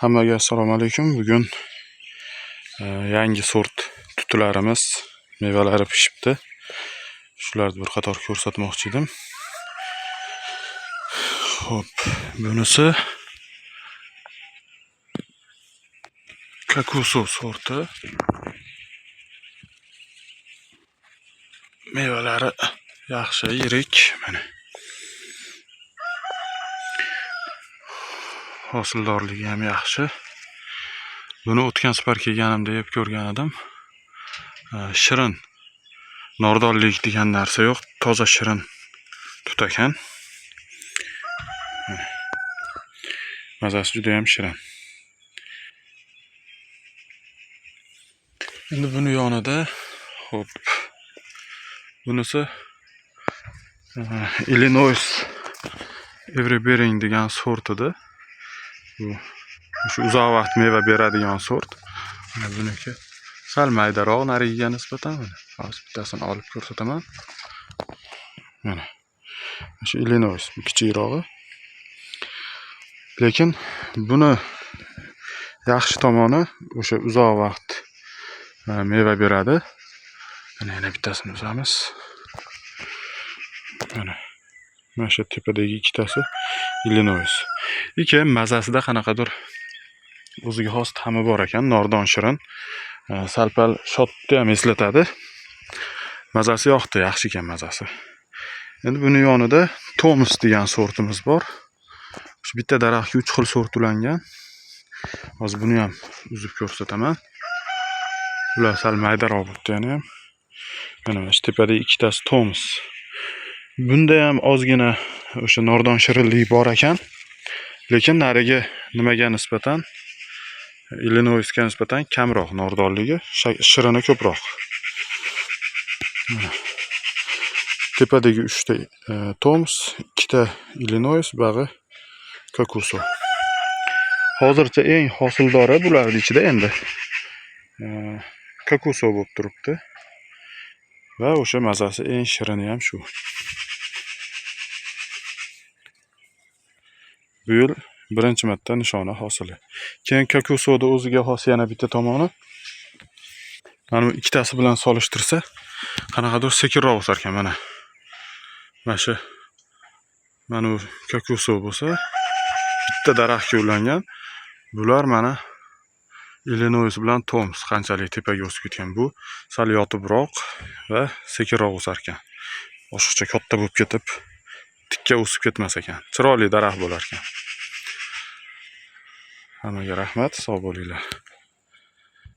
Hammaga assalomu alaykum. Bugun yangi sort tutlarimiz, mevalari pishibdi. Shularni bir qator ko'rsatmoqchi edim. Xo'p, bunisi Kokuso sorti. Mevalari yaxshi, yirik. Mana hosildorligi ham yaxshi. Buni o'tgan safar kelganimda yeb ko'rgan edim. Shirin, nordonlik degan narsa yo'q, toza shirin tut ekan. Mazasi juda ham shirin. Endi buni yonida, xo'p, bunisi Illinois Everbearing degan sort edi. Bu shu uzoq vaqt meva beradigan sort. Buniki sal maydaroq narigiga nisbatan. Hozir bittasini olib ko'rsataman. Mana shu Illinois kichikroqi. Lekin buni yaxshi tomoni o'sha uzoq vaqt meva beradi. Yana bittasini uzamiz. Mana shu tepadagi ikkitasi Illinois. Lekin mazasida qanaqadir o'ziga xos ta'mi bor ekan, nordon shirin. Salpal shotni ham eslatadi. Mazasi yoqdi, yaxshi ekan mazasi. Endi buni yonida Thomas degan sortimiz bor. Shu bitta daraxtga 3 xil sort ulangan. Hozir buni ham uzib ko'rsataman. Bular sal maydaroq bo'ldi yana ham. Mana shu tepadagi ikkitasi Thomas. Bunda ham ozgina o'sha nordon shirinlik bor ekan. Lekin narigi nimaga nisbatan Illinoisga nisbatan kamroq nordonligi, shirini ko'proq. Tepadagi 3 ta Thomas, 2 ta Illinois, bag'i Kokuso. Hozircha eng hosildori bularning ichida endi Kokuso bo'lib turibdi. Va o'sha mazasi eng shirini ham shu. Bu yil birinchi marta nishona hosili. Keyin Kokusoda o'ziga xos yana bitta tomoni. Mana bu ikkitasi bilan solishtirsa, qanaqadir sekinroq o'sar ekan mana. Mana shu mana bu Kokuso bo'lsa, bitta daraxtga ulangan. Bular mana Illinois bilan Thomas qanchalik tepaga o'sib ketgan. Bu sal yotibroq va sekinroq o'sar ekan. Oshiqcha katta bo'lib ketib, tikka o'sib ketmas ekan. Chiroyli daraxt bo'lar ekan. Hammaga rahmat, sog' bo'linglar.